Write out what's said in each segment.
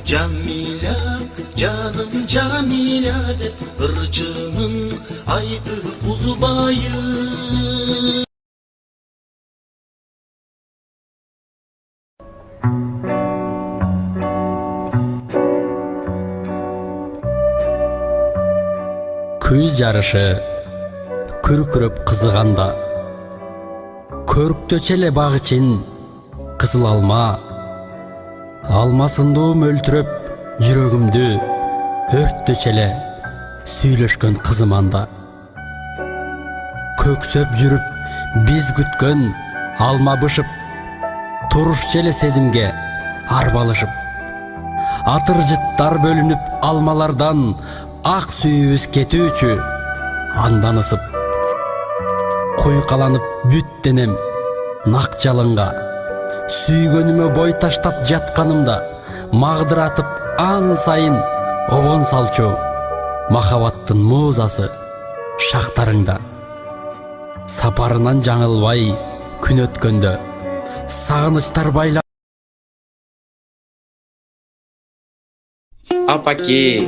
Camila, canım Camila de ırçının aydı uzbayı. Күз жарышы күркүрөп кызыганда, көрктөчө эле баг ичин кызыл алма, алмасындуу мөлтүрөп жүрөгүмдү өрттөчө эле сүйлөшкөн кызым анда. Көксөп жүрүп биз күткөн алма бышып, турушчу эле сезимге арбалышып, атыр жыттар бөлүнүп алмалардан ак сүйүүбүз кетүүчү андан ысып, куйкаланып бүт денем нак жалынга, сүйгөнүмө бой таштап жатканымда магдыратып ан сайын обон салчу махабаттын муузасы шактарыңда. Сапарынан жаңылбай күн өткөндө сагынычтар байлап. Апаке,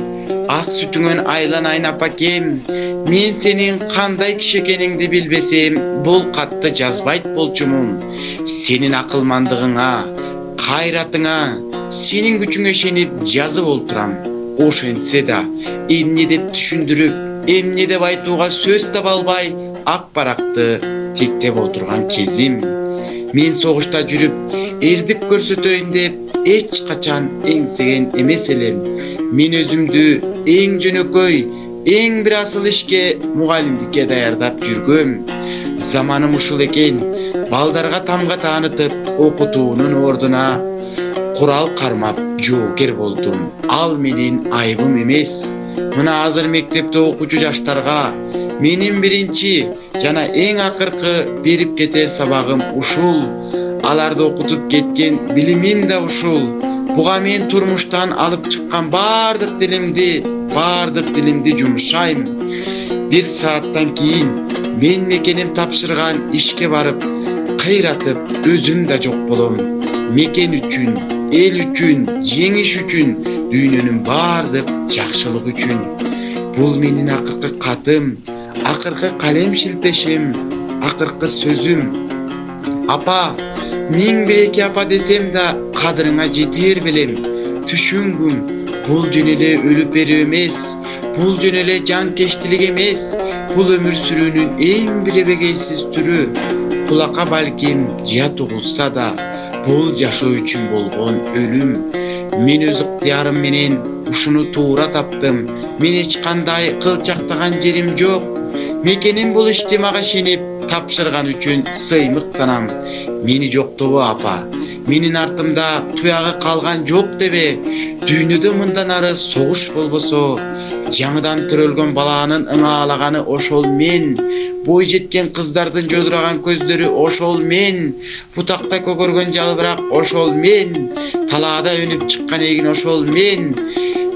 ак сүтүңөн айланайын апакем. Мен сенин кандай киши экениңди билбесем, бул катты жазбайт болчумун. Сенин акылмандыгыңа, кайратыңа, сенин күчүңө ишенип жазып олтурам. Ошентсе да, эмне деп түшүндүрүп, эмне деп айтууга сөз таба албай, ак баракты тектеп отурган кезим. Мен согушта жүрүп, эрдик көрсөтөйүн деп эч качан эңсеген эмес элем. Мен өзүмдү эң жөнөкөй, эң бир асыл ишке мугалимдикке даярдап жүргөм. Заманым ушул экен, балдарга тамга таанытып, окутуунун ордуна курал кармап жоокер болдум. Ал менин айыбым эмес. Мына азыр мектепте окуучу жаштарга менин биринчи жана эң акыркы берип кетер сабагым ушул. Аларды окутуп кеткен билимим да ушул. Буга мен турмуштан алып чыккан бардык дилимди жумшайм. Бир сааттан кийин мен мекеним тапшырган ишке барып, кыйратып өзүм да жок болом. Мекен үчүн, эл үчүн, жеңиш үчүн, дүйнөнүн бардык жакшылык үчүн. Бул менин акыркы катым, акыркы калем шилтешим, акыркы сөзүм. Апа, миң бир эки апа десем да кадырыңа жетер белем. Түшүнгүм, бул жөн эле өлүп берүү эмес, бул жөн эле жанкечтилик эмес, бул өмүр сүрүүнүн эң бир эбегейсиз түрү. Кулакка балким жат угулса да, бул жашоо үчүн болгон өлүм. Мен өз ыктыярым менен ушуну туура таптым. Мен эч кандай кылчактаган жерим жок. Мекеним бул ишти мага ишенип тапшырган үчүн сыймыктанам. Мени жоктобо апа, менин артымда туягы калган жок дебе. Дүйнөдө мындан ары согуш болбосо, жаңыдан төрөлгөн баланын ыңаалаганы ошол мен. Бой жеткен кыздардын жодураган көздөрү ошол мен. Бутакта көгөргөн жалбырак ошол мен. Талаада өнүп чыккан эгин ошол мен.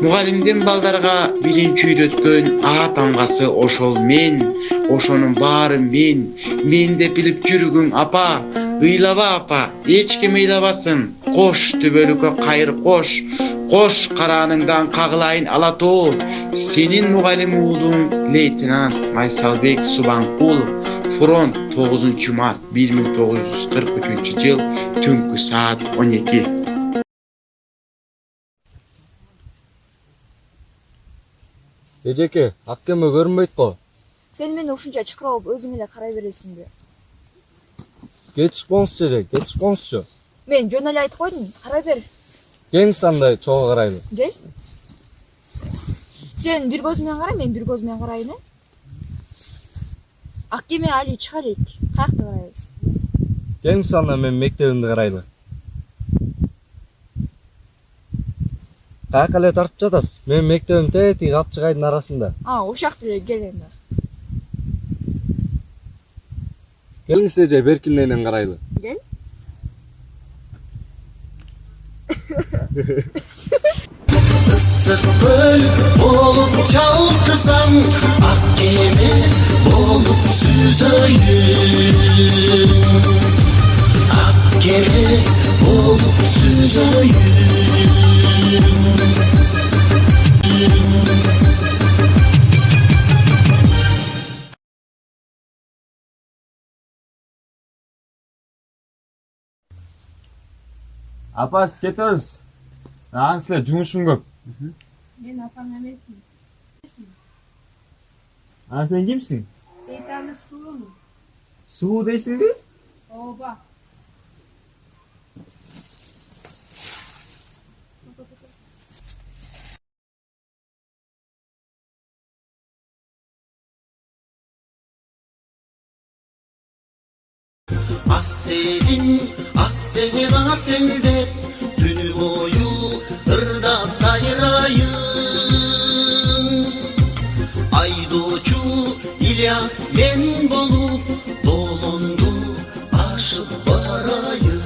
Мугалимдин балдарга биринчи үйрөткөн А тамгасы ошол мен. Ошонун баары мен. Мен деп билип жүргүң апа. Ыйлаба апа, эч ким ыйлабасын. Кош төбөлүккө кайыр кош. Кош карааныңдан кагылайын ала тоо. Сенин мугалим уулуң лейтенант Майсалбек Субанкулов. Фронт 9 март 1943 жыл түнкү саат 12. Эжеке, аккеме көрүнбөйт го. Сен мени ушунча чакырып өзүң эле карай бересиңби? Кетиш болсу эже, кетиш болсу. Мен жөн эле айтып койдум, карай бер. Кеңс андай чогуу карайлы. Кел. Сен бир көзү менен кара, мен бир көзү менен карайын, Ак кеме али чыга элек. Каякта карайбыз? Кеңс анда мен мектебимди карайлы. Каяка эле тартып жатасыз? Мен мектебим тетиги Капчыгайдын арасында. Ошол жакта эле кел энди. Келиңиз эже, беркинден карайлы. Кел. Issık göl olup çalkısam, ak gemi olup süzeyim. Ak gemi olup süzeyim. Apa siz ketiyoruz. Sizler cumuşum көп. Ben apam emesmiyim. Sen kimsin? Beytanış Sulu'nun. Sulu değilsin değil? Oba. Senin aselde Dünü boyu ırdap sayrayın Aydoçu İlyas men bolup Dolundu aşık barayın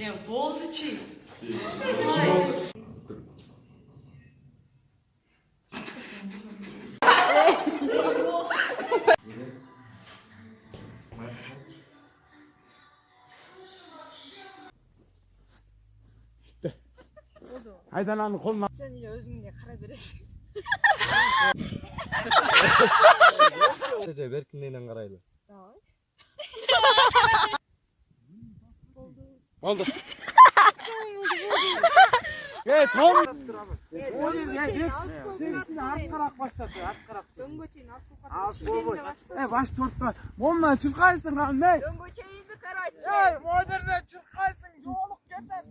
Ya Boğaziçi. Haydan koluna. Sen ile özüңle кара бересиң. Berkin neyden karaylı? Давай. Oldu. Tamam. Sen arkarak başladı, arkarak. Дөңгө чейин асып Az boy. Baş tortta. Ondan çıkarsın lan ne? Дөңгө чейинби, короче. Moderne çıkarsın. Yoluk yeter.